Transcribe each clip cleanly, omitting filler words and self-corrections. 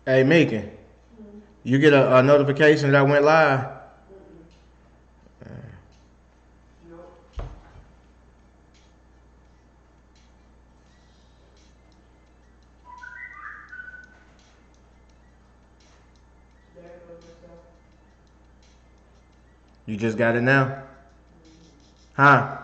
Hey, Megan, you get a notification that I went live? You just got it now? Huh?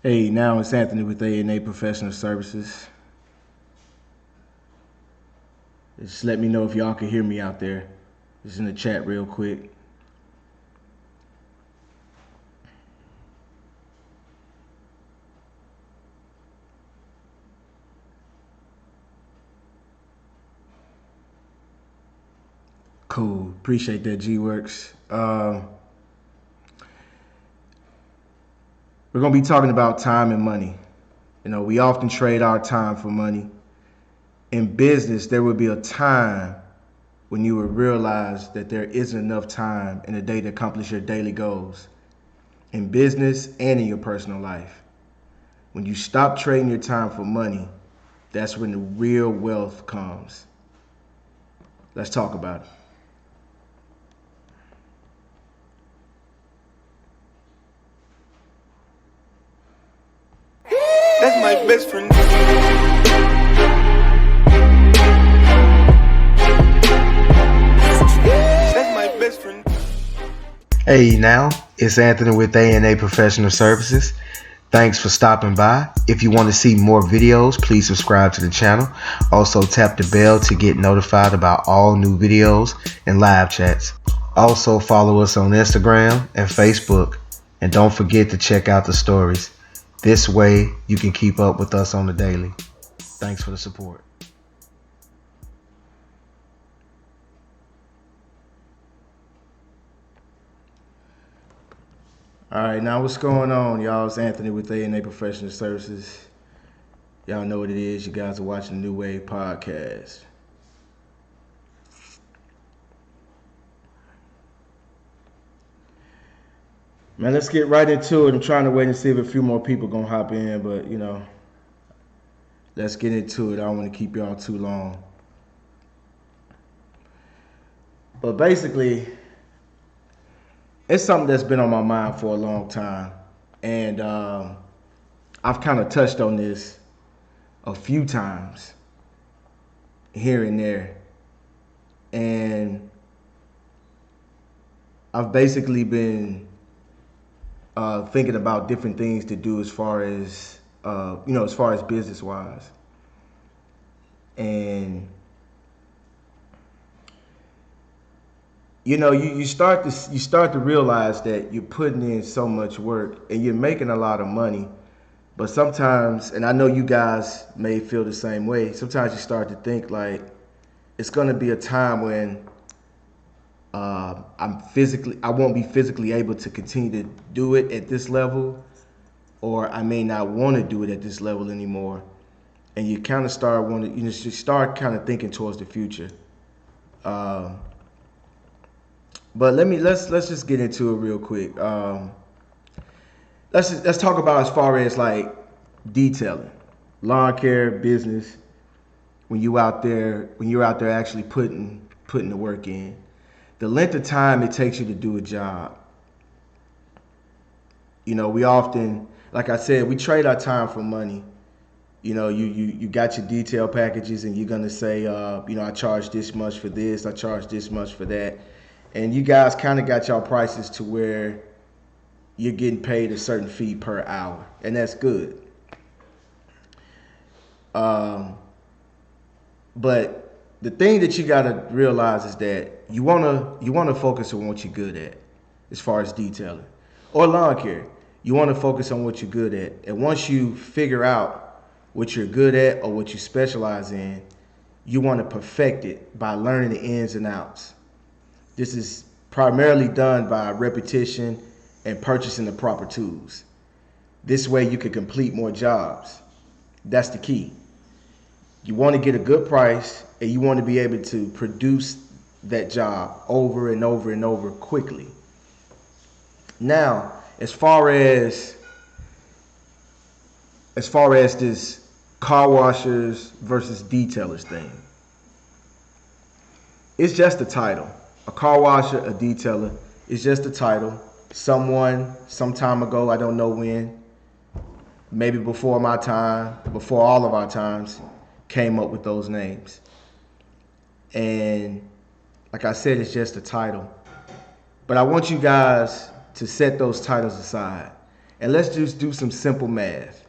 Hey, now it's Anthony with A&A Professional Services. Just let me know if y'all can hear me out there. Just in the chat real quick. Cool. Appreciate that, G-Works. We're going to be talking about time and money. You know, we often trade our time for money. In business, there will be a time when you will realize that there isn't enough time in a day to accomplish your daily goals. In business and in your personal life. When you stop trading your time for money, that's when the real wealth comes. Let's talk about it. That's my best friend. That's my best friend. Hey, now it's Anthony with A&A Professional Services. Thanks for stopping by. If you want to see more videos, please subscribe to the channel. Also tap the bell to get notified about all new videos and live chats. Also follow us on Instagram and Facebook. And don't forget to check out the stories. This way you can keep up with us on the daily. Thanks for the support. All right, now what's going on, y'all? It's Anthony with A&A Professional Services. Y'all know what it is. You guys are watching the New Wave Podcast. Man, let's get right into it. I'm trying to wait and see if a few more people gonna hop in, but you know, let's get into it. I don't want to keep y'all too long. But basically, it's something that's been on my mind for a long time. And I've kind of touched on this a few times here and there. And I've basically been thinking about different things to do as far as as far as business wise, and you start to realize that you're putting in so much work and you're making a lot of money, but sometimes, and I know you guys may feel the same way, sometimes you start to think like it's going to be a time when I won't be physically able to continue to do it at this level, or I may not want to do it at this level anymore. And you kind of start kind of thinking towards the future. But let's just get into it real quick. Let's talk about as far as like detailing, lawn care business. When you're out there actually putting the work in. The length of time it takes you to do a job. You know, we often, like I said, we trade our time for money. You know, you got your detail packages and you're going to say, I charge this much for this, I charge this much for that. And you guys kind of got y'all prices to where you're getting paid a certain fee per hour. And that's good. But the thing that you got to realize is that you want to focus on what you're good at as far as detailing or lawn care. You want to focus on what you're good at. And once you figure out what you're good at or what you specialize in, you want to perfect it by learning the ins and outs. This is primarily done by repetition and purchasing the proper tools. This way you can complete more jobs. That's the key. You want to get a good price and you want to be able to produce that job over and over and over quickly. Now, as far as this car washers versus detailers thing, it's just a title. A car washer, a detailer, it's just a title. Someone, some time ago, I don't know when, maybe before my time, before all of our times, came up with those names. And like I said, it's just a title. But I want you guys to set those titles aside And let's just do some simple math.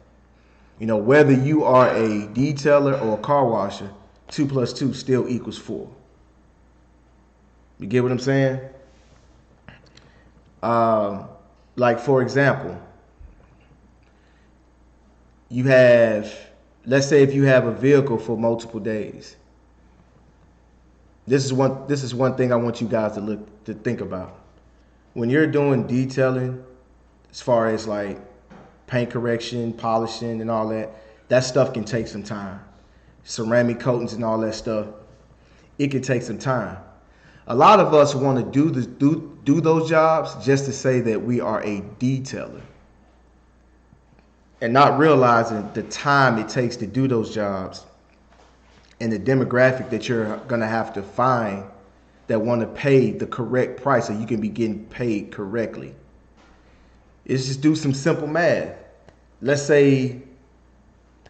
You know, whether you are a detailer or a car washer, 2 plus 2 still equals 4. You get what I'm saying? Um, like, for example, you have, let's say if you have a vehicle for multiple days. This is one thing I want you guys to think about. When you're doing detailing, as far as like paint correction, polishing, and all that, that stuff can take some time. Ceramic coatings and all that stuff, it can take some time. A lot of us want to do those jobs just to say that we are a detailer, and not realizing the time it takes to do those jobs and the demographic that you're gonna have to find that want to pay the correct price so you can be getting paid correctly. It's just do some simple math. Let's say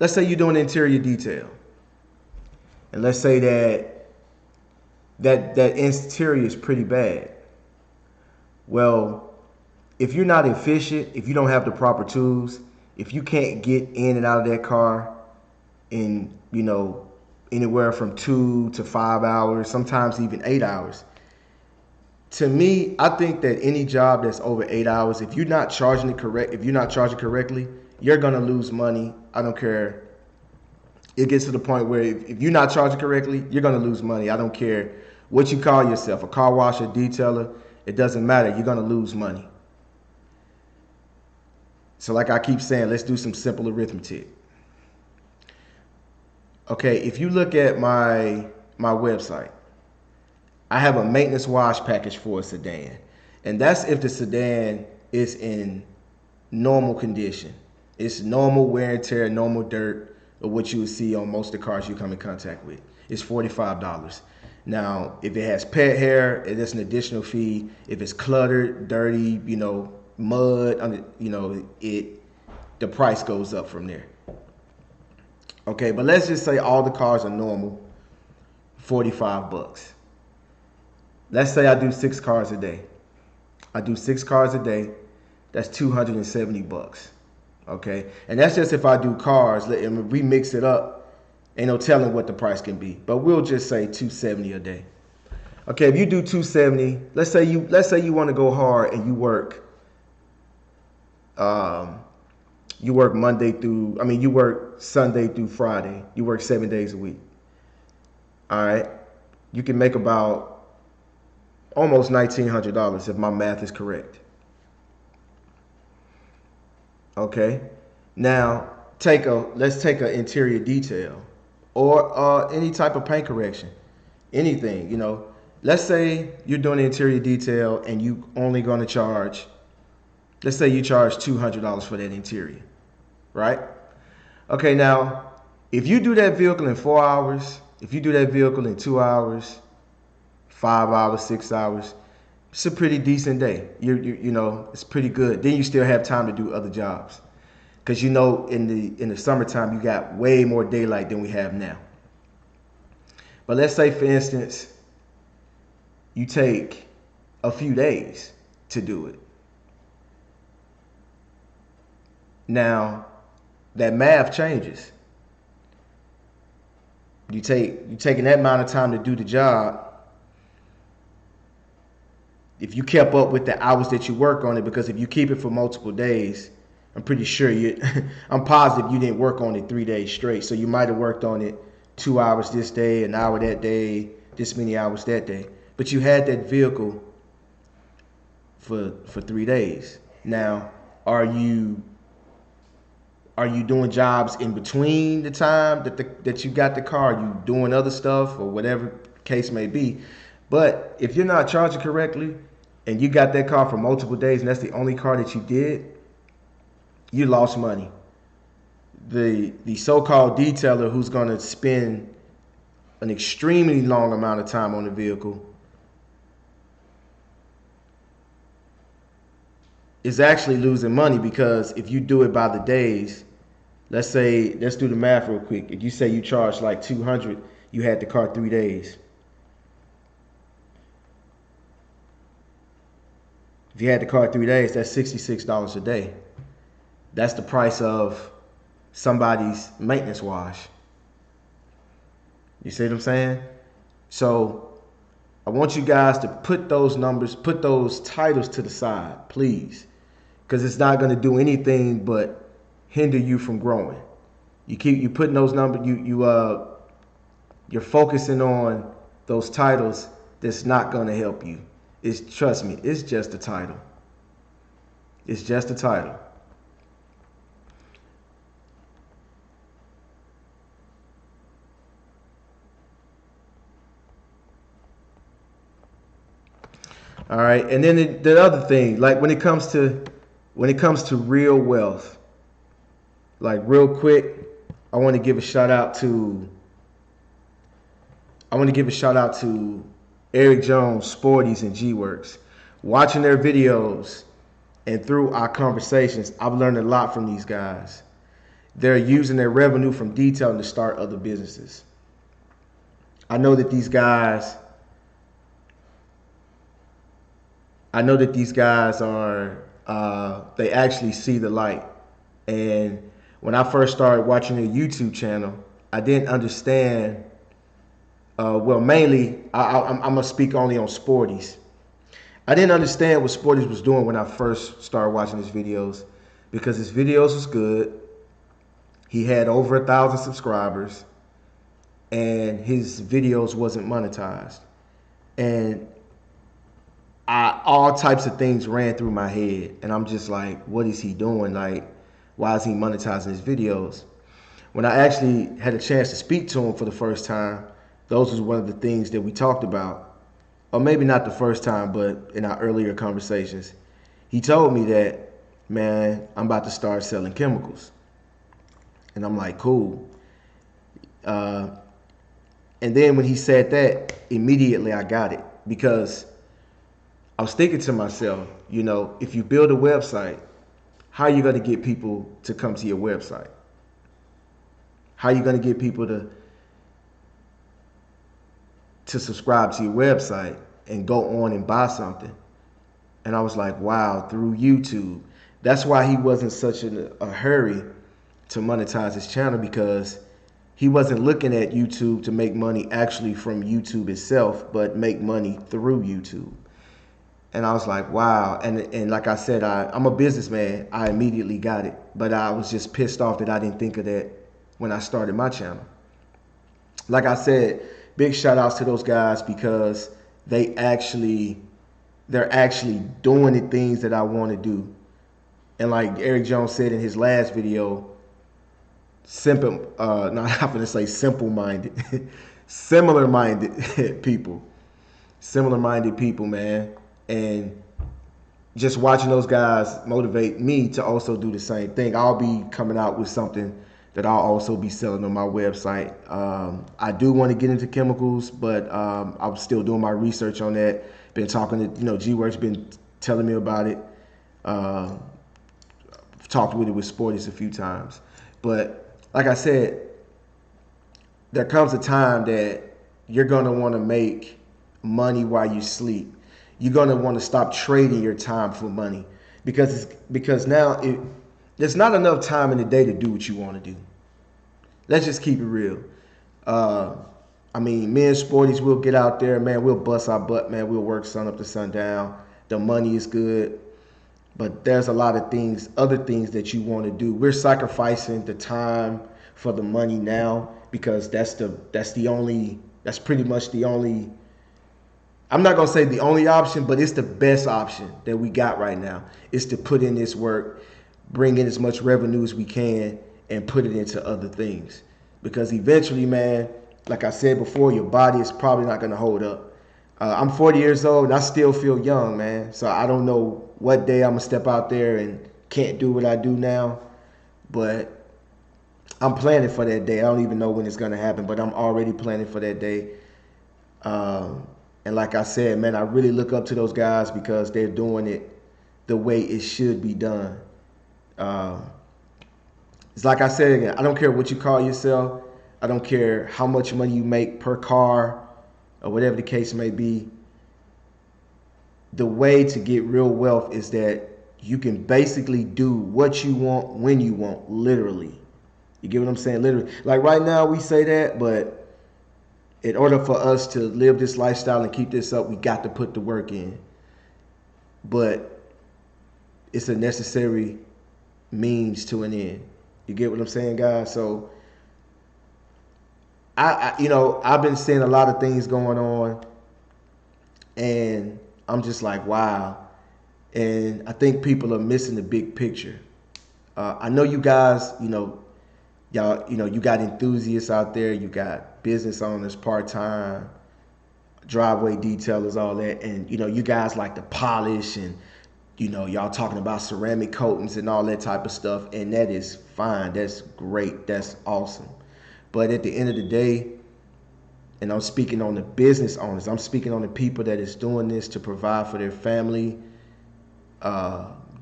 you're doing interior detail, and let's say that interior is pretty bad. Well, if you're not efficient, if you don't have the proper tools, if you can't get in and out of that car in, anywhere from 2 to 5 hours, sometimes even 8 hours. To me, I think that any job that's over 8 hours, if you're not charging correctly, you're gonna lose money. I don't care. It gets to the point where if you're not charging correctly, you're gonna lose money. I don't care what you call yourself, a car washer, detailer, it doesn't matter. You're gonna lose money. So like I keep saying, let's do some simple arithmetic. Okay, if you look at my website, I have a maintenance wash package for a sedan. And that's if the sedan is in normal condition. It's normal wear and tear, normal dirt, or what you would see on most of the cars you come in contact with. It's $45. Now, if it has pet hair, it's an additional fee. If it's cluttered, dirty, mud, the price goes up from there. Okay, but let's just say all the cars are normal, $45. Let's say I do 6 cars a day. I do 6 cars a day. That's $270. Okay, and that's just if I do cars. And we mix it up. Ain't no telling what the price can be, but we'll just say $270 a day. Okay, if you do $270, let's say you want to go hard and you work. You work you work Sunday through Friday. You work 7 days a week. All right, you can make about almost $1,900 if my math is correct. Okay, now let's take an interior detail or any type of paint correction, anything. Let's say you're doing an interior detail and you only going to charge. Let's say you charge $200 for that interior, right? Okay, now if you do that vehicle in 4 hours, if you do that vehicle in 2 hours, 5 hours, 6 hours, it's a pretty decent day. It's pretty good. Then you still have time to do other jobs, because in the summertime you got way more daylight than we have now. But let's say, for instance, you take a few days to do it. Now, that math changes. You taking that amount of time to do the job. If you kept up with the hours that you work on it, because if you keep it for multiple days, I'm pretty sure I'm positive you didn't work on it 3 days straight. So you might have worked on it 2 hours this day, an hour that day, this many hours that day. But you had that vehicle for 3 days. Now, are you doing jobs in between the time that you got the car? Are you doing other stuff or whatever case may be? But if you're not charging correctly and you got that car for multiple days and that's the only car that you did, you lost money. The so-called detailer who's going to spend an extremely long amount of time on the vehicle is actually losing money, because if you do it by the days, let's do the math real quick. If you say you charge like $200, you had the car 3 days. If you had the car 3 days, that's $66 a day. That's the price of somebody's maintenance wash. You see what I'm saying? So I want you guys to put those numbers, put those titles to the side, please, because it's not going to do anything but hinder you from growing. You putting those numbers, you're focusing on those titles. That's not going to help you. Trust me, it's just a title. It's just a title. All right, and then the other thing, like when it comes to real wealth, like real quick, I want to give a shout out to Eric Jones, Sporties, and G Works. Watching their videos and through our conversations, I've learned a lot from these guys. They're using their revenue from detailing to start other businesses. I know that these guys are, they actually see the light. And when I first started watching their YouTube channel, I didn't understand, well, mainly, I'm going to speak only on Sporties. I didn't understand what Sporties was doing when I first started watching his videos, because his videos was good. He had over 1,000 subscribers, and his videos wasn't monetized. And all types of things ran through my head, and I'm just like, what is he doing? Like, why is he monetizing his videos? When I actually had a chance to speak to him for the first time, those was one of the things that we talked about. Or maybe not the first time, but in our earlier conversations. He told me that, man, I'm about to start selling chemicals. And I'm like, cool. And then when he said that, immediately I got it, because I was thinking to myself, if you build a website, how are you going to get people to come to your website? How are you going to get people to subscribe to your website and go on and buy something? And I was like, wow, through YouTube. That's why he wasn't such a hurry to monetize his channel, because he wasn't looking at YouTube to make money actually from YouTube itself, but make money through YouTube. And I was like, wow. And like I said, I'm a businessman. I immediately got it. But I was just pissed off that I didn't think of that when I started my channel. Like I said, big shout outs to those guys, because they're actually doing the things that I want to do. And like Eric Jones said in his last video, simple-minded, similar-minded people. Similar-minded people, man. And just watching those guys motivate me to also do the same thing. I'll be coming out with something that I'll also be selling on my website. I do want to get into chemicals, but I'm still doing my research on that. Been talking to, G-Works been telling me about it. Talked with it with Sporties a few times. But like I said, there comes a time that you're going to want to make money while you sleep. You're going to want to stop trading your time for money, because now there's not enough time in the day to do what you want to do. Let's just keep it real. Me and Sporties, we'll get out there, man. We'll bust our butt, man. We'll work sun up to sundown. The money is good, but there's a lot of things, other things that you want to do. We're sacrificing the time for the money now, because that's pretty much the only. I'm not going to say the only option, but it's the best option that we got right now, is to put in this work, bring in as much revenue as we can, and put it into other things. Because eventually, man, like I said before, your body is probably not going to hold up. I'm 40 years old, and I still feel young, man. So I don't know what day I'm going to step out there and can't do what I do now. But I'm planning for that day. I don't even know when it's going to happen, but I'm already planning for that day. And like I said, man, I really look up to those guys, because they're doing it the way it should be done. It's like I said again, I don't care what you call yourself. I don't care how much money you make per car or whatever the case may be. The way to get real wealth is that you can basically do what you want when you want, literally. You get what I'm saying? Literally. Like right now we say that, but in order for us to live this lifestyle and keep this up, we got to put the work in. But it's a necessary means to an end. You get what I'm saying, guys? So I've been seeing a lot of things going on, and I'm just like, wow. And I think people are missing the big picture. I know you guys, y'all, you got enthusiasts out there, you got business owners, part-time, driveway detailers, all that, and you guys like to polish and y'all talking about ceramic coatings and all that type of stuff, and that is fine. That's great. That's awesome. But at the end of the day, and I'm speaking on the business owners, I'm speaking on the people that is doing this to provide for their family,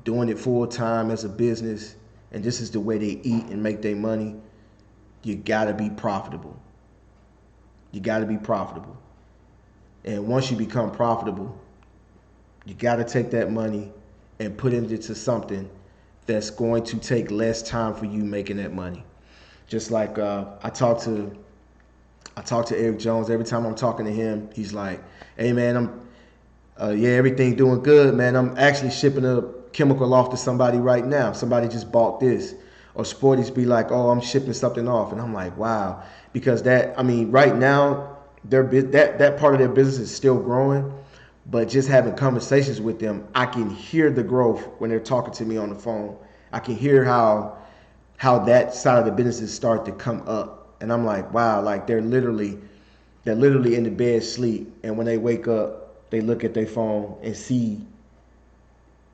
doing it full time as a business, and this is the way they eat and make their money. You gotta be profitable. You gotta be profitable. And once you become profitable, you gotta take that money and put it into something that's going to take less time for you making that money. Just like I talk to Eric Jones. Every time I'm talking to him, he's like, "Hey man, everything doing good, man. I'm actually shipping a chemical off to somebody right now. Somebody just bought this." Or Sporty's be like, "Oh, I'm shipping something off," and I'm like, "Wow," because right now, that part of their business is still growing, but just having conversations with them, I can hear the growth when they're talking to me on the phone. I can hear how that side of the business start to come up, and I'm like, wow, like they're literally in the bed sleep, and when they wake up, they look at their phone and see.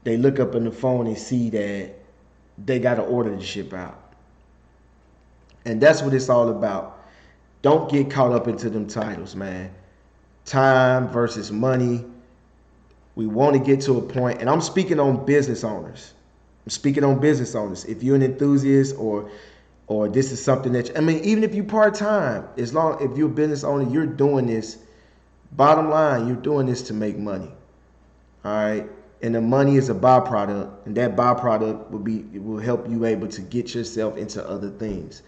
They look up in the phone and see that they got to order the ship out. And that's what it's all about. Don't get caught up into them titles, man. Time versus money. We want to get to a point, and I'm speaking on business owners. If you're an enthusiast or this is something that even if you part-time, if you're a business owner, you're doing this. Bottom line, you're doing this to make money. All right? And the money is a byproduct, and that byproduct will help you able to get yourself into other things.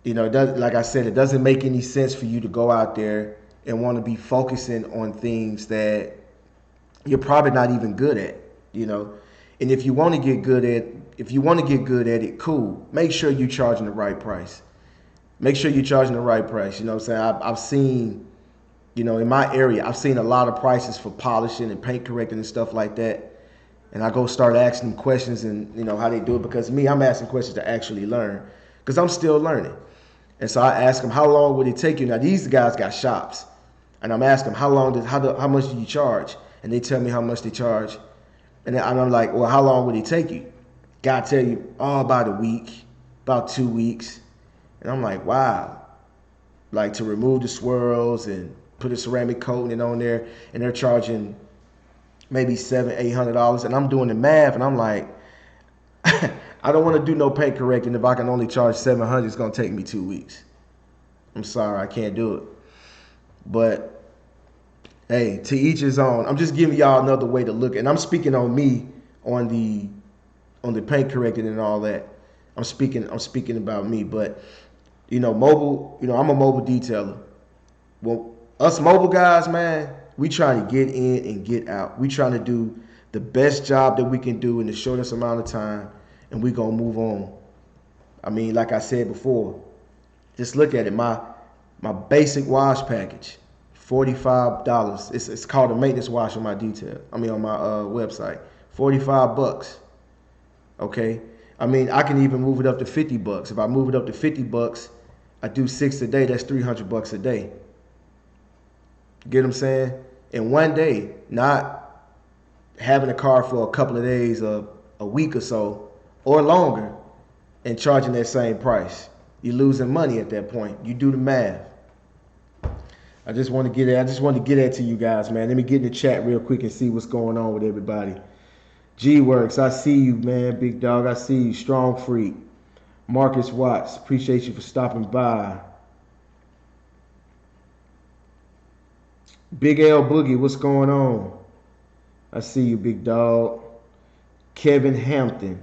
Like I said, it doesn't make any sense for you to go out there and want to be focusing on things that you're probably not even good at. And if you want to get good at it, cool. Make sure you're charging the right price. You know what I'm saying? I've seen, in my area, I've seen a lot of prices for polishing and paint correcting and stuff like that. And I go start asking them questions and, how they do it, because I'm asking questions to actually learn, because I'm still learning. And so I ask them, how long would it take you? Now, these guys got shops. And I'm asking them, how much do you charge? And they tell me how much they charge. And I'm like, well, how long would it take you? God tell you, about a week, about 2 weeks. And I'm like, wow. Like, to remove the swirls and put a ceramic coating on there, and they're charging maybe $700-800. And I'm doing the math, and I'm like, I don't want to do no paint correcting if I can only charge $700. It's gonna take me 2 weeks. I'm sorry, I can't do it. But hey, to each his own. I'm just giving y'all another way to look, and I'm speaking on me on the paint correcting and all that. I'm speaking about me, but mobile. I'm a mobile detailer. Well, us mobile guys, man, we trying to get in and get out. We trying to do the best job that we can do in the shortest amount of time, and we gonna move on. Like I said before, just look at it. My basic wash package, $45. It's called a maintenance wash on my on my website. $45. Okay. I can even move it up to $50. If I move it up to $50, I do 6 a day. That's $300 a day. Get what I'm saying? In one day, not having a car for a couple of days, a week or so, or longer, and charging that same price. You're losing money at that point. You do the math. I just want to get that to you guys, man. Let me get in the chat real quick and see what's going on with everybody. G-Works, I see you, man. Big dog, I see you. Strong Freak. Marcus Watts, appreciate you for stopping by. Big L Boogie, what's going on? I see you, big dog. Kevin Hampton.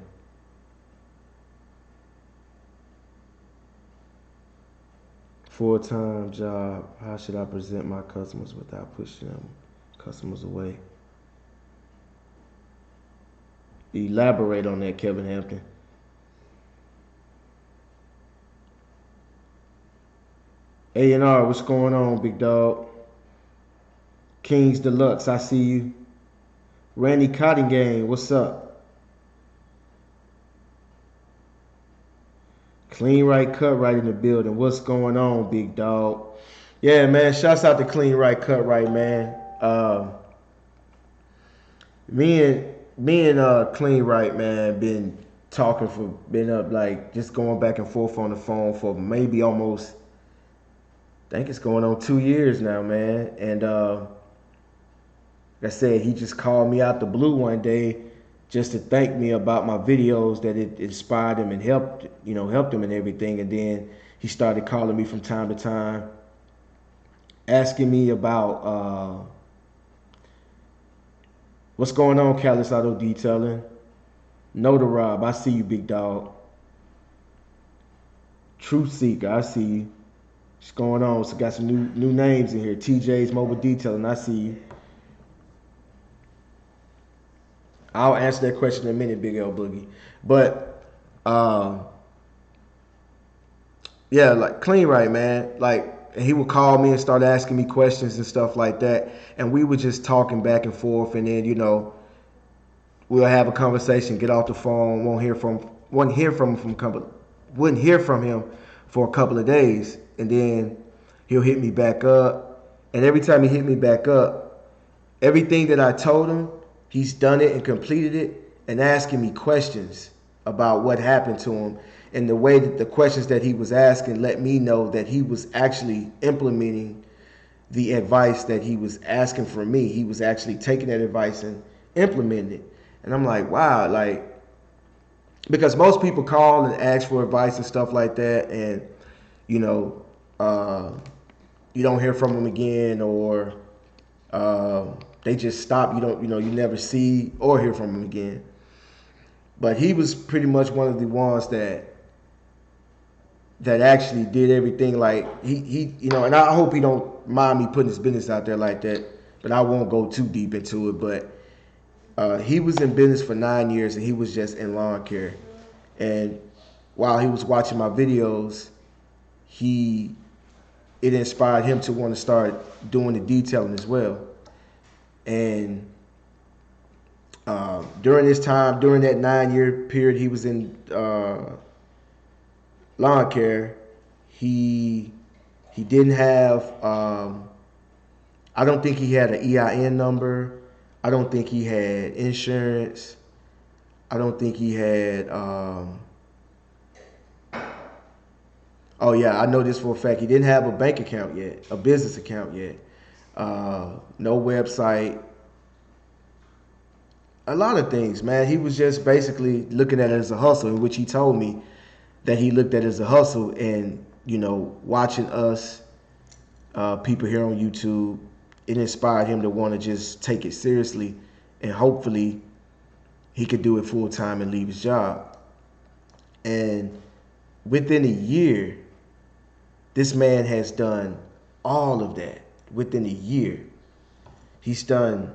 Full-time job. How should I present my customers without pushing them customers away? Elaborate on that, Kevin Hampton. A&R, what's going on, big dog? Kings Deluxe, I see you. Randy Cottingham, what's up? Clean Right Cut Right in the building. What's going on, big dog? Yeah, man. Shouts out to Clean Right Cut Right, man. Me and Clean Right, man, been up like just going back and forth on the phone for maybe almost, I think it's going on 2 years now, man. And like I said, he just called me out the blue one day just to thank me about my videos, that it inspired him and helped him and everything. And then he started calling me from time to time, asking me about what's going on, Callus Auto Detailing. No to Rob, I see you, big dog. Truth Seeker, I see you. What's going on? So got some new names in here. TJ's Mobile Detailing, I see you. I'll answer that question in a minute, Big L Boogie. But yeah, like Clean Right, man. Like he would call me and start asking me questions and stuff like that, and we were just talking back and forth, and then we'll have a conversation, get off the phone, wouldn't hear from him for a couple of days, and then he'll hit me back up, and every time he hit me back up, everything that I told him, he's done it and completed it, and asking me questions about what happened to him. And the way that the questions that he was asking let me know that he was actually implementing the advice that he was asking from me. He was actually taking that advice and implementing it. And I'm like, wow, like, because most people call and ask for advice and stuff like that, and you know, you don't hear from them again, or they just stop. You never see or hear from them again. But he was pretty much one of the ones that actually did everything. Like he and I hope he don't mind me putting his business out there like that, but I won't go too deep into it. But he was in business for 9 years, and he was just in lawn care. And while he was watching my videos, it inspired him to want to start doing the detailing as well. And during that 9-year period he was in lawn care, he didn't have, I don't think he had an EIN number. I don't think he had insurance. I don't think he had, oh yeah, I know this for a fact. He didn't have a bank account yet, a business account yet. No website. A lot of things, man. He was just basically looking at it as a hustle, in which he told me that he looked at it as a hustle. And, watching us, people here on YouTube, it inspired him to want to just take it seriously, and hopefully he could do it full time and leave his job. And within a year, this man has done all of that. Within a year, he's got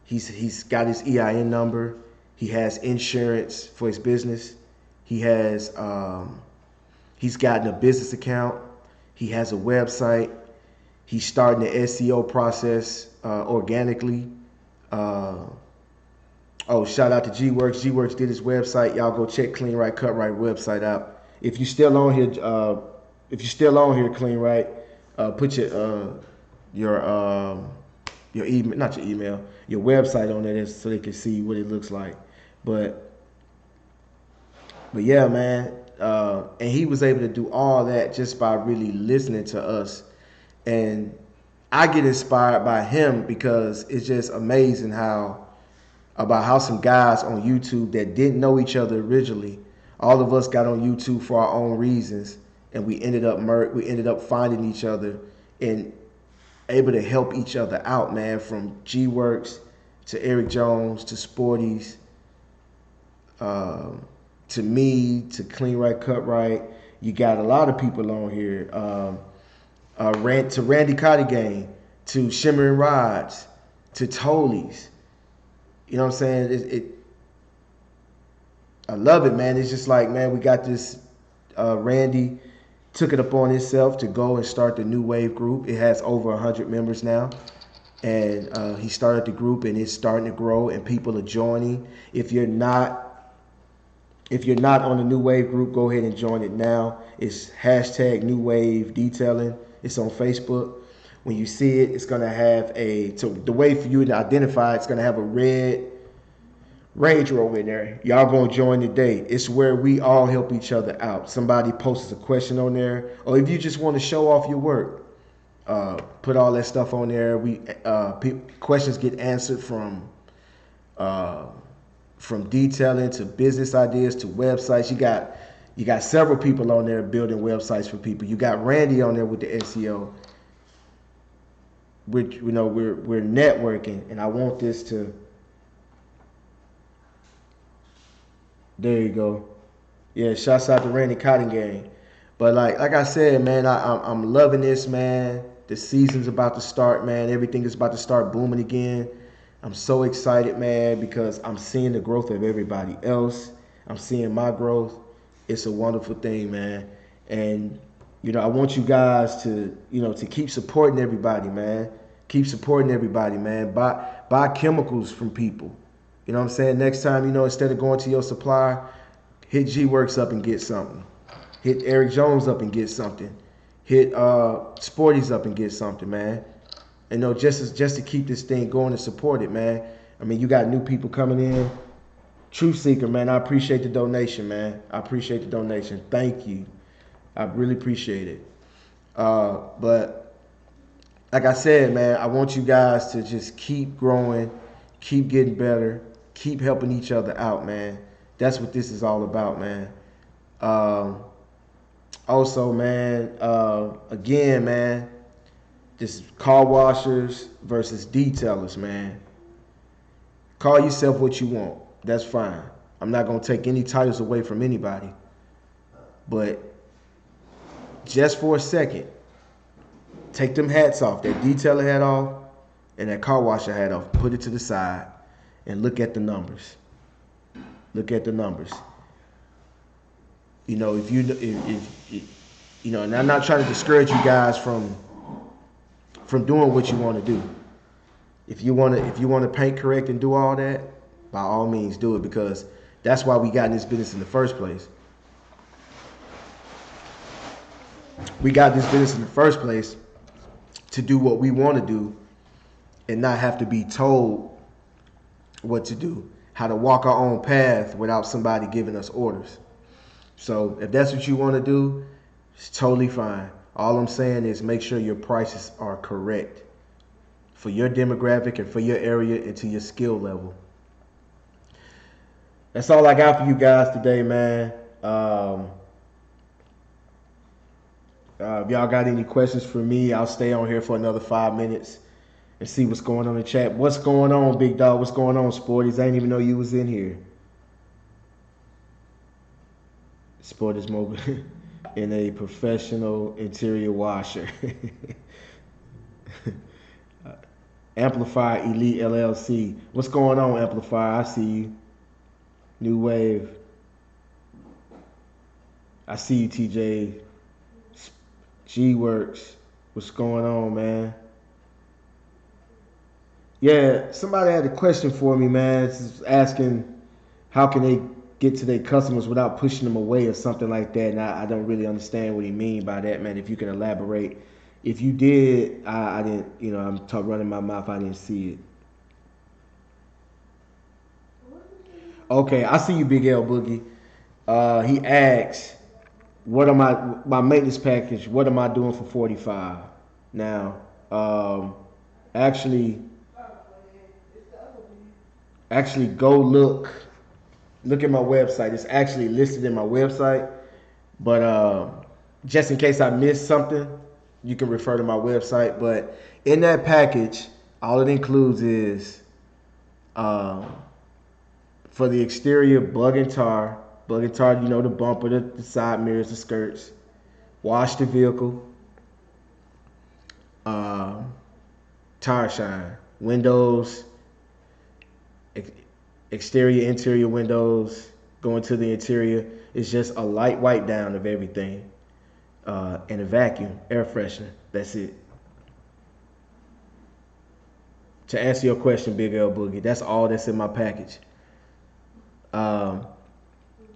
his EIN number. He has insurance for his business. He's gotten a business account. He has a website. He's starting the SEO process organically. Shout out to G-Works. G-Works did his website. Y'all go check Clean Right Cut Right website out. If you're still on here, Clean Right, put your email, not your email, your website on there so they can see what it looks like. But yeah, man. And he was able to do all that just by really listening to us. And I get inspired by him because it's just amazing how some guys on YouTube that didn't know each other originally, all of us got on YouTube for our own reasons, and we ended up finding each other and able to help each other out, man. From G-Works, to Eric Jones, to Sporties, to me, to Clean Right, Cut Right. You got a lot of people on here. To Randy Cottigan, to Shimmering Rods, to Toley's. You know what I'm saying? I love it, man. It's just like, man, we got this. Randy took it upon himself to go and start the New Wave group. It has over 100 members now. And he started the group, and it's starting to grow, and people are joining. If you're not on the New Wave group, go ahead and join it now. It's hashtag New Wave Detailing. It's on Facebook. When you see it, it's gonna have the way for you to identify it's gonna have a red Range Rover in there. Y'all gonna join today. It's where we all help each other out. Somebody posts a question on there, or if you just want to show off your work, put all that stuff on there. Questions get answered from detailing to business ideas to websites. You got several people on there building websites for people. You got Randy on there with the SEO. We're networking, and I want this to. There you go. Yeah, shouts out to Randy Cottingham. But like I said, man, I'm loving this, man. The season's about to start, man. Everything is about to start booming again. I'm so excited, man, because I'm seeing the growth of everybody else. I'm seeing my growth. It's a wonderful thing, man. And, I want you guys to keep supporting everybody, man. Keep supporting everybody, man. Buy chemicals from people. You know what I'm saying? Next time, instead of going to your supplier, hit G-Works up and get something. Hit Eric Jones up and get something. Hit Sporties up and get something, man. And just to keep this thing going and support it, man. I mean, you got new people coming in. Truth Seeker, man, I appreciate the donation, man. I appreciate the donation. Thank you. I really appreciate it. But like I said, man, I want you guys to just keep growing, keep getting better, keep helping each other out, man. That's what this is all about, man. Also, man, again, man, this car washers versus detailers, man. Call yourself what you want. That's fine. I'm not going to take any titles away from anybody. But just for a second, take them hats off, that detailer hat off and that car washer hat off. Put it to the side and look at the numbers. Look at the numbers. And I'm not trying to discourage you guys from doing what you want to do. If you want to paint correct and do all that, by all means do it, because that's why we got in this business in the first place. We got this business in the first place to do what we want to do and not have to be told what to do, how to walk our own path without somebody giving us orders. So if that's what you want to do, it's totally fine. All I'm saying is make sure your prices are correct for your demographic and for your area and to your skill level. That's all I got for you guys today, man. If y'all got any questions for me, I'll stay on here for another 5 minutes and see what's going on in the chat. What's going on, big dog? What's going on, Sporties? I didn't even know you was in here. Sporties Mobile in a professional interior washer. Amplify Elite LLC. What's going on, Amplify? I see you. New Wave. I see you, TJ. G-Works. What's going on, man? Yeah, somebody had a question for me, man. It's asking how can they get to their customers without pushing them away or something like that. And I don't really understand what he mean by that, man. If you can elaborate. If you did, I didn't, I'm running my mouth. I didn't see it. Okay, I see you, Big L Boogie. He asks, what am my maintenance package? What am I doing for $45? Now, actually, go look at my website. It's actually listed in my website, but just in case I missed something, you can refer to my website. But in that package, all it includes is Um, for the exterior, bug and tar. Bug and tar, you know, the bumper, the side mirrors, the skirts. Wash the vehicle. Um, Tire shine. Windows, ex- exterior, interior windows, going to the interior. It's just a light wipe down of everything. And a vacuum, air freshener. That's it. To answer your question, Big L Boogie, that's all that's in my package. Um,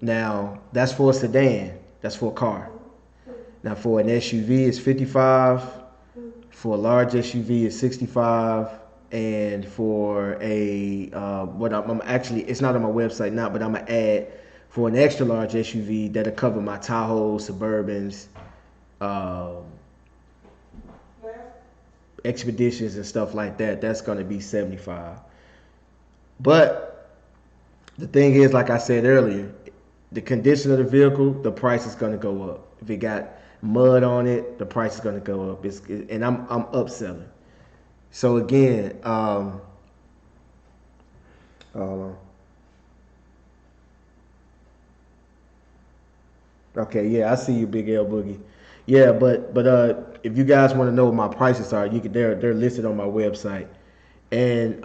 Now, that's for a sedan. That's for a car. Now, for an SUV, it's 55. For a large SUV, it's 65. And for a what I'm actually, it's not on my website now, but I'm gonna add for an extra large SUV that'll cover my Tahoe, Suburbans, um, Expeditions, and stuff like that. That's gonna be 75. But the thing is, like I said earlier, the condition of the vehicle, the price is going to go up. If it got mud on it, the price is going to go up. And I'm upselling. So again, hold on. Okay, yeah, I see you, Big L Boogie. Yeah, but if you guys want to know what my prices are, you can they're listed on my website. And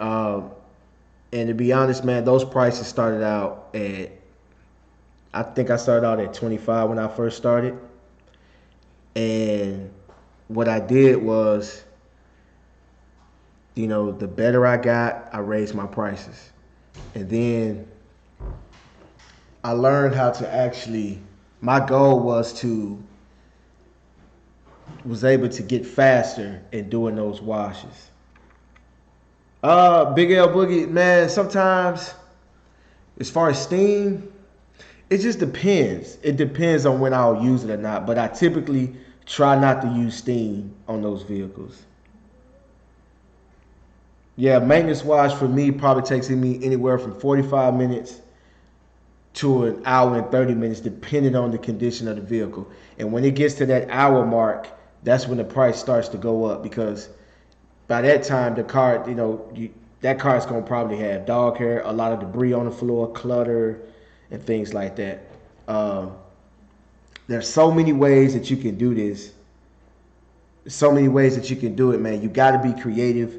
and to be honest, man, those prices started out at I think I started out at 25 when I first started. And what I did was, you know, the better I got, I raised my prices. And then I learned how to actually, my goal was able to get faster in doing those washes. Big L Boogie, man, sometimes as far as steam, it just depends. It depends on when I'll use it or not. But I typically try not to use steam on those vehicles. Yeah, maintenance wash for me probably takes me anywhere from 45 minutes to an hour and 30 minutes, depending on the condition of the vehicle. And when it gets to that hour mark, that's when the price starts to go up because by that time, the car, that car is going to probably have dog hair, a lot of debris on the floor, clutter, and things like that. Um, there's so many ways that you can do this. So many ways that you can do it, man. You got to be creative,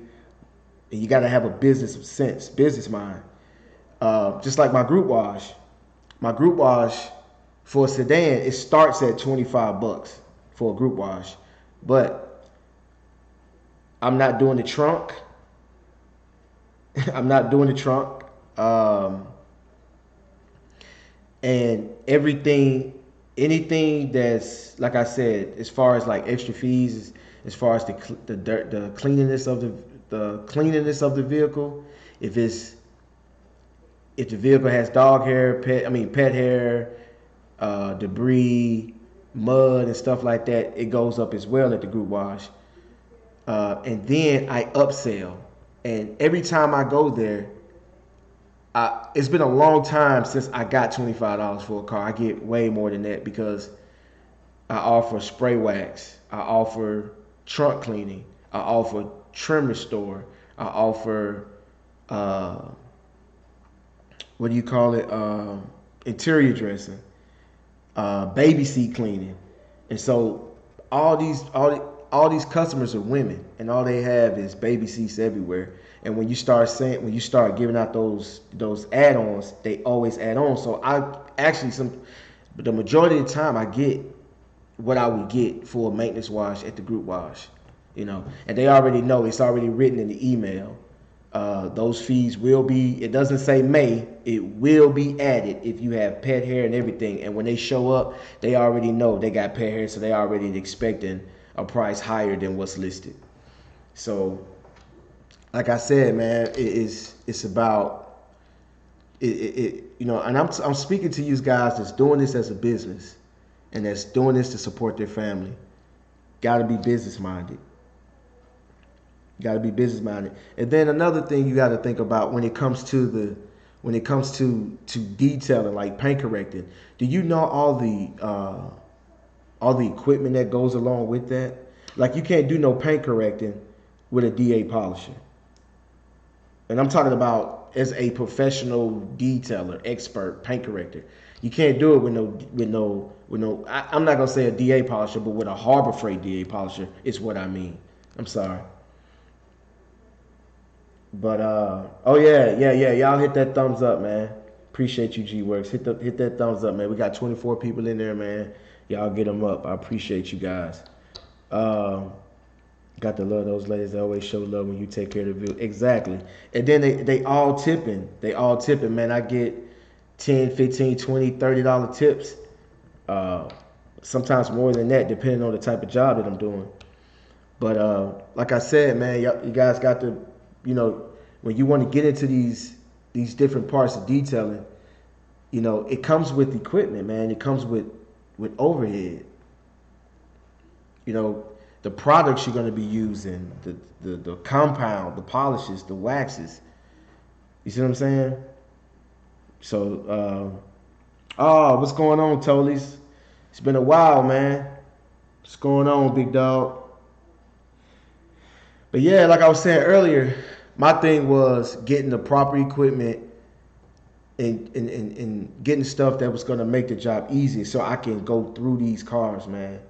and you got to have a business sense, business mind. Just like my group wash. My group wash for a sedan, it starts at 25 bucks for a group wash. But I'm not doing the trunk. I'm not doing the trunk. And anything that's like I said, as far as like extra fees, as far as the cleanliness of the cleanliness of the vehicle, if it's if the vehicle has dog hair, pet hair, debris, mud, and stuff like that, it goes up as well at the group wash. And then I upsell, and every time I go there, it's been a long time since I got $25 for a car. I get way more than that because I offer spray wax, I offer trunk cleaning, I offer trim restore, I offer what do you call it? Interior dressing, baby seat cleaning, and so all these customers are women, and all they have is baby seats everywhere. And when you start giving out those add-ons, they always add on. So the majority of the time I get what I would get for a maintenance wash at the group wash, and they already know it's already written in the email. Those fees will be, it doesn't say may, it will be added if you have pet hair and everything. And when they show up, they already know they got pet hair, so they already expecting a price higher than what's listed. So, like I said, man, it's about and I'm speaking to you guys that's doing this as a business and that's doing this to support their family. Got to be business minded. Got to be business minded. And then another thing you got to think about when it comes to detailing, like paint correcting. Do you know all the equipment that goes along with that? Like you can't do no paint correcting with a DA polisher. And I'm talking about as a professional detailer, expert, paint corrector. You can't do it with no. I'm not gonna say a DA polisher, but with a Harbor Freight DA polisher is what I mean. I'm sorry. But oh yeah. Y'all hit that thumbs up, man. Appreciate you, G Works. Hit that thumbs up, man. We got 24 people in there, man. Y'all get them up. I appreciate you guys. Um, got to love those ladies that always show love when you take care of the view. Exactly. And then they all tipping. They all tipping, man. I get 10, 15, 20, $30 tips. Uh, sometimes more than that, depending on the type of job that I'm doing. But like I said, man, you guys got to, when you want to get into these different parts of detailing, it comes with equipment, man. It comes with overhead. You know, the products you're going to be using, the compound, the polishes, the waxes. You see what I'm saying? So, what's going on, Tolies? It's been a while, man. What's going on, big dog? But yeah, like I was saying earlier, my thing was getting the proper equipment and getting stuff that was going to make the job easy so I can go through these cars, man.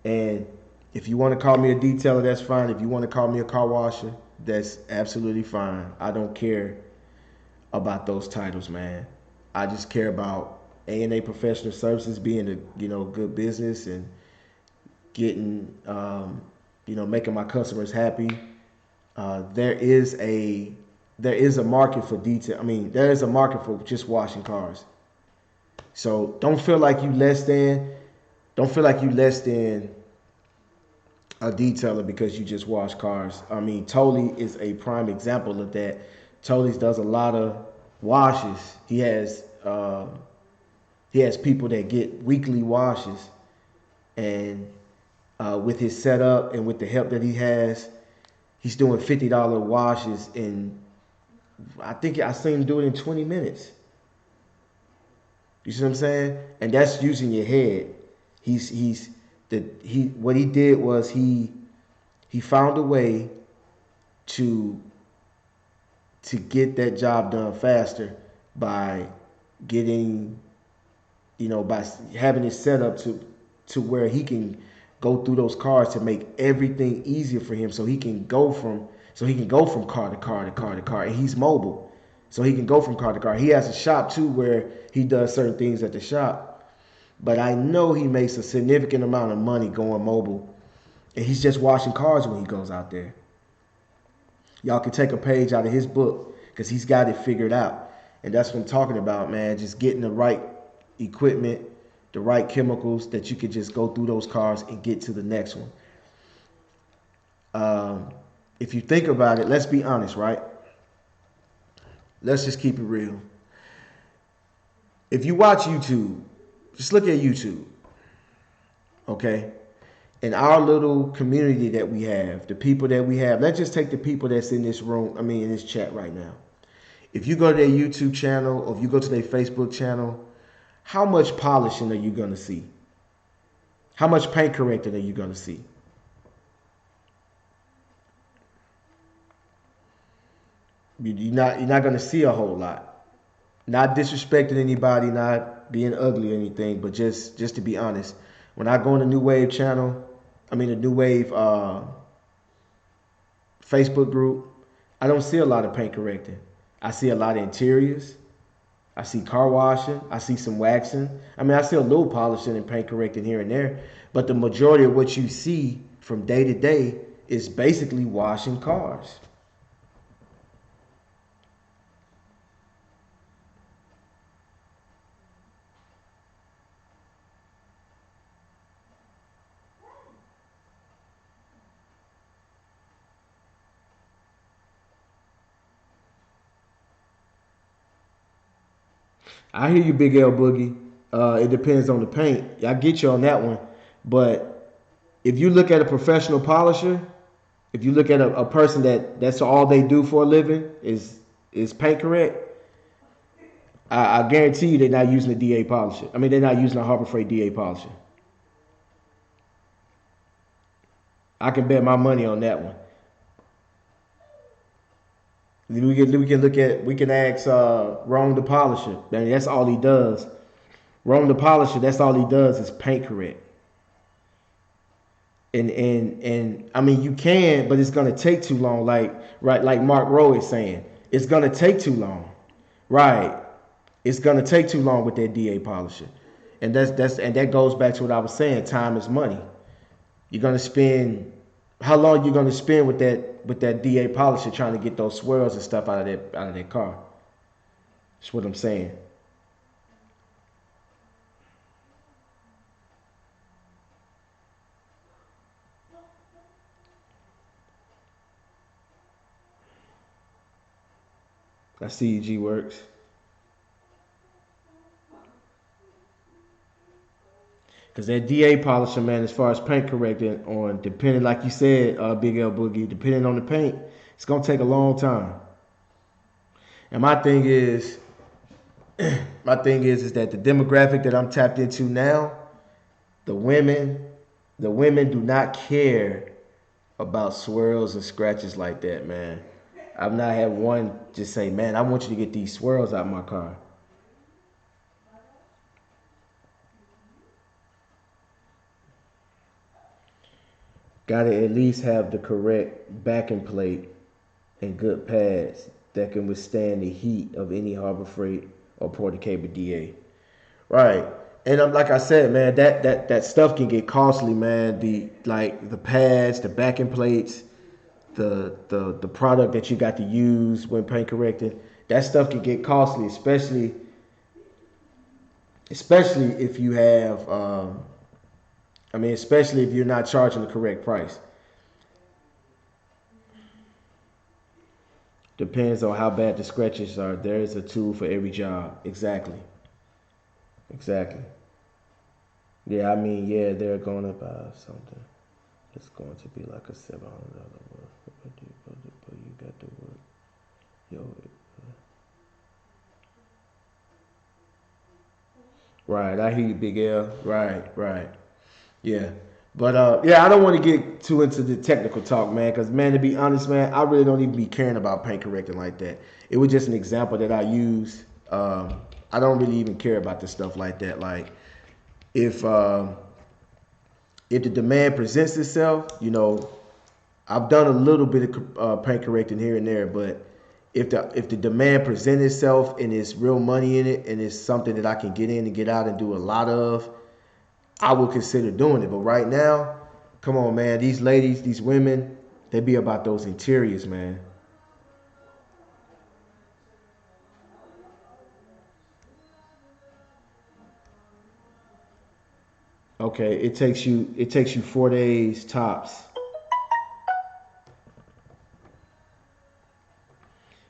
And if you want to call me a detailer, that's fine. If you want to call me a car washer, that's absolutely fine. I don't care about those titles, man. I just care about A&A Professional Services being a good business and getting making my customers happy. There is a market for detail. I mean, there is a market for just washing cars. So don't feel like you less than. Don't feel like you less than a detailer because you just wash cars. I mean, Tolly is a prime example of that. Tolly's does a lot of washes. He has people that get weekly washes, and with his setup and with the help that he has, he's doing $50 washes in. I think I seen him do it in 20 minutes. You see what I'm saying? And that's using your head. What he did was he found a way to get that job done faster by getting by having it set up to where he can go through those cars to make everything easier for him so he can go from car to car to car to car, and he's mobile. So he can go from car to car. He has a shop too where he does certain things at the shop. But I know he makes a significant amount of money going mobile. And he's just washing cars when he goes out there. Y'all can take a page out of his book because he's got it figured out. And that's what I'm talking about, man. Just getting the right equipment, the right chemicals that you could just go through those cars and get to the next one. If you think about it, let's be honest, right? Let's just keep it real. If you watch YouTube, just look at YouTube, okay? In our little community that we have, the people that we have, let's just take the people that's in this room, in this chat right now. If you go to their YouTube channel or if you go to their Facebook channel, how much polishing are you going to see? How much paint correcting are you going to see? You're not going to see a whole lot. Not disrespecting anybody, not being ugly or anything, but just to be honest, when I go on the New Wave channel, the New Wave Facebook group, I don't see a lot of paint correcting. I see a lot of interiors. I see car washing. I see some waxing. I see a little polishing and paint correcting here and there, but the majority of what you see from day to day is basically washing cars. I hear you, Big L Boogie. It depends on the paint. I get you on that one. But if you look at a professional polisher, if you look at a person that's all they do for a living is paint correct, I guarantee you they're not using a DA polisher. They're not using a Harbor Freight DA polisher. I can bet my money on that one. We can ask Rome the Polisher. Man, that's all he does. Rome the Polisher. That's all he does is paint correct. And I mean you can, but it's gonna take too long. Like Mark Rowe is saying, it's gonna take too long. Right. It's gonna take too long with that DA polisher. And that goes back to what I was saying. Time is money. You're gonna spend how long you gonna spend with that DA polisher trying to get those swirls and stuff out of that car. That's what I'm saying. I see you, G Works. Because that DA polisher, man, as far as paint correcting on, depending, like you said, Big L Boogie, depending on the paint, it's gonna take a long time. And my thing is that the demographic that I'm tapped into now, the women, the women do not care about swirls and scratches like that, man. I've not had one just say, man, I want you to get these swirls out of my car. Gotta at least have the correct backing plate and good pads that can withstand the heat of any Harbor Freight or Porter Cable DA. Right. And like I said, man, that stuff can get costly, man. The pads, the backing plates, the product that you got to use when paint correcting, that stuff can get costly, especially if you have I mean, especially if you're not charging the correct price. Depends on how bad the scratches are. There is a tool for every job. Exactly. Exactly. Yeah, I mean, yeah, they're going to buy something. It's going to be like a $700 worth. But you got to work. Yo. Right, I hear you, Big L. Right, right. Yeah. But yeah, I don't want to get too into the technical talk, man, because man, to be honest, man, I really don't even be caring about paint correcting like that. It was just an example that I used. I don't really even care about the stuff like that. Like if if the demand presents itself, you know, I've done a little bit of paint correcting here and there, but if the demand presents itself and it's real money in it and it's something that I can get in and get out and do a lot of, I would consider doing it. But right now, come on, man, these ladies, these women, they be about those interiors, man. Okay, it takes you 4 days tops.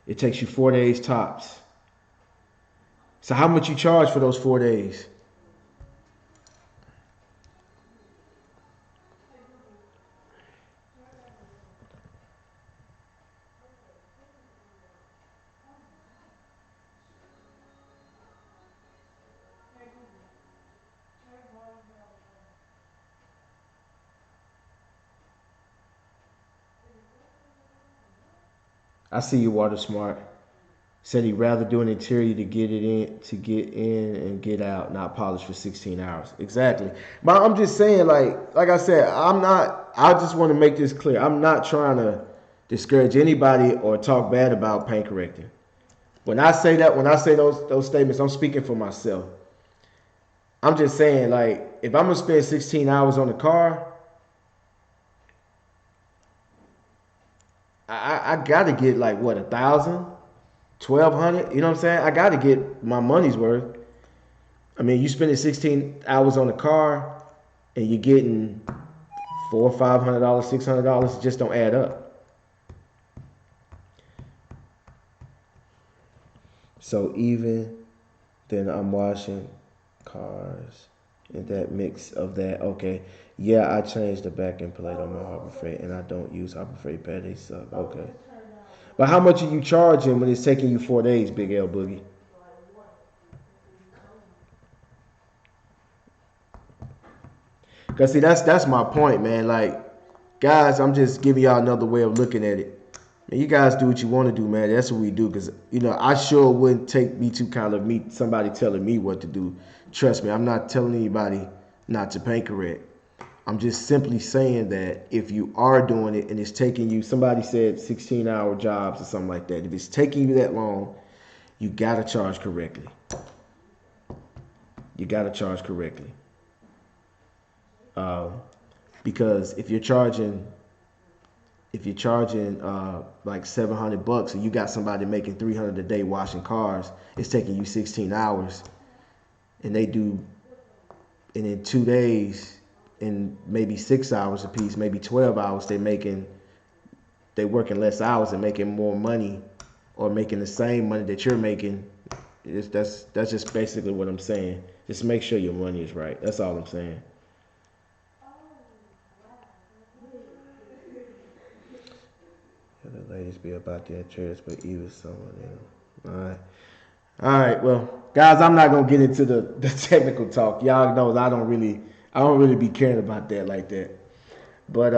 It takes you 4 days tops. So how much you charge for those 4 days? I see you, Water Smart. Said he'd rather do an interior to get in and get out, not polish for 16 hours. Exactly. But I'm just saying, like I said, I'm not. I just want to make this clear. I'm not trying to discourage anybody or talk bad about paint correcting. When I say that, when I say those statements, I'm speaking for myself. I'm just saying, like, if I'm gonna spend 16 hours on the car, I gotta get like what 1,000, 1,200. You know what I'm saying? I gotta get my money's worth. I mean, you spending 16 hours on the car and you're getting $400, $500, $600, just don't add up. So even then, I'm washing cars and that mix of that. Okay, yeah, I changed the back end plate on my Harbor Freight, and I don't use Harbor Freight pad. They suck. Okay, but how much are you charging when it's taking you 4 days, Big L Boogie? Cause see, that's my point, man. Like, guys, I'm just giving y'all another way of looking at it. Man, you guys do what you want to do, man. That's what we do. Cause I sure wouldn't take me to kind of meet somebody telling me what to do. Trust me, I'm not telling anybody not to paint correct. I'm just simply saying that if you are doing it and it's taking you, somebody said 16-hour jobs or something like that. If it's taking you that long, you gotta charge correctly. You gotta charge correctly. Um, because if you're charging like $700 and you got somebody making 300 a day washing cars, it's taking you 16 hours, and and in 2 days, in maybe 6 hours a piece, maybe 12 hours, they working less hours and making more money, or making the same money that you're making. That's just basically what I'm saying. Just make sure your money is right. That's all I'm saying. The ladies be about their chairs, but even someone else. All right. All right. Well, guys, I'm not gonna get into the technical talk. Y'all know I don't really be caring about that like that. But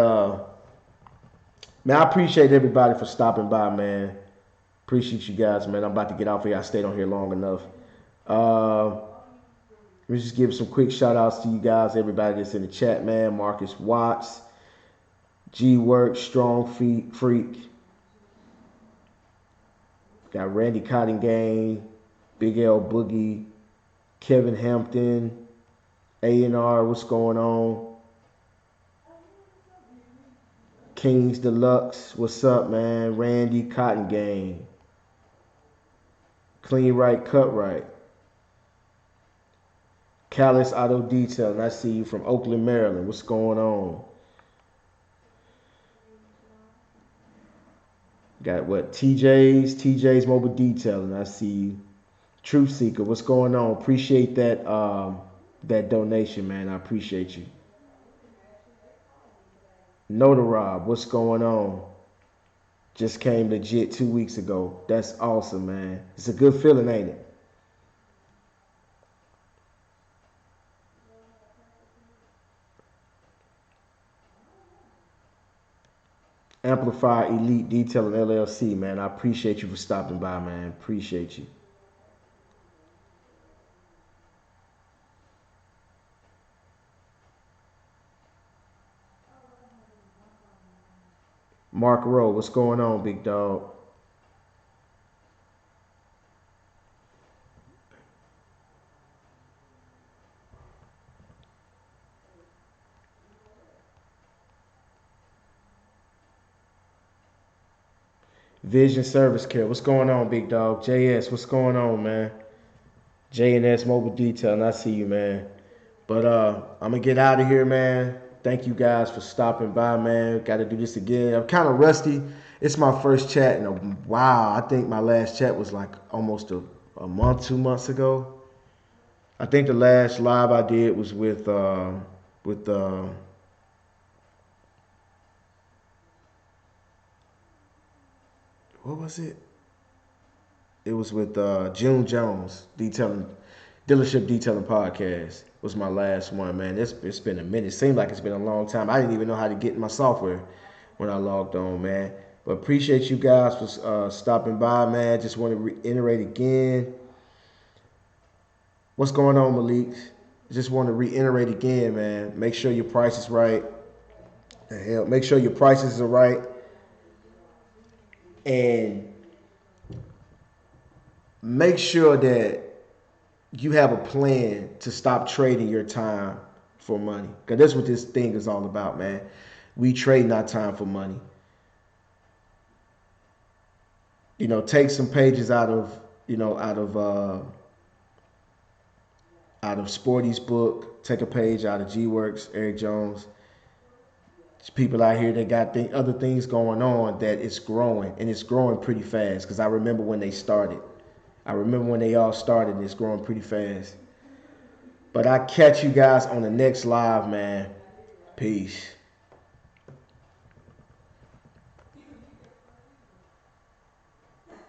man, I appreciate everybody for stopping by, man. Appreciate you guys, man. I'm about to get off here. I stayed on here long enough. Uh, let me just give some quick shout outs to you guys, everybody that's in the chat, man. Marcus Watts, G Work, Strong Feet Freak, got Randy Cottingang, Big L Boogie, Kevin Hampton, A&R, what's going on? Kings Deluxe, what's up, man? Randy Cottingang, Clean Right, Cut Right, Callus Auto Detail, and I see you from Oakland, Maryland. What's going on? Got what? TJ's Mobile Detailing. I see you. Truth Seeker, what's going on? Appreciate that donation, man. I appreciate you. Noda Rob, what's going on? Just came legit 2 weeks ago. That's awesome, man. It's a good feeling, ain't it? Amplify Elite Detailing LLC, man. I appreciate you for stopping by, man. Appreciate you. Mark Rowe, what's going on, big dog? Vision Service Care, what's going on, big dog? JS, what's going on, man? JNS Mobile Detailing, I see you, man. But I'm gonna get out of here, man. Thank you guys for stopping by, man. Got to do this again. I'm kind of rusty. It's my first chat in a while. I think my last chat was like almost a month, 2 months ago. I think the last live I did was with what was it? It was with June Jones, dealership detailing podcast. Was my last one, man. It's been a minute. It seemed like it's been a long time. I didn't even know how to get in my software when I logged on, man. But appreciate you guys for stopping by, man. Just want to reiterate again. What's going on, Malik? Just want to reiterate again, man. Make sure your price is right. The hell, make sure your prices are right, and make sure that you have a plan to stop trading your time for money. Because that's what this thing is all about, man. We trade our time for money. Take some pages out of Sporty's book. Take a page out of G Works, Eric Jones. There's people out here that got other things going on that it's growing, and it's growing pretty fast. Because I remember when they started. I remember when they all started, and it's growing pretty fast. But I catch you guys on the next live, man. Peace.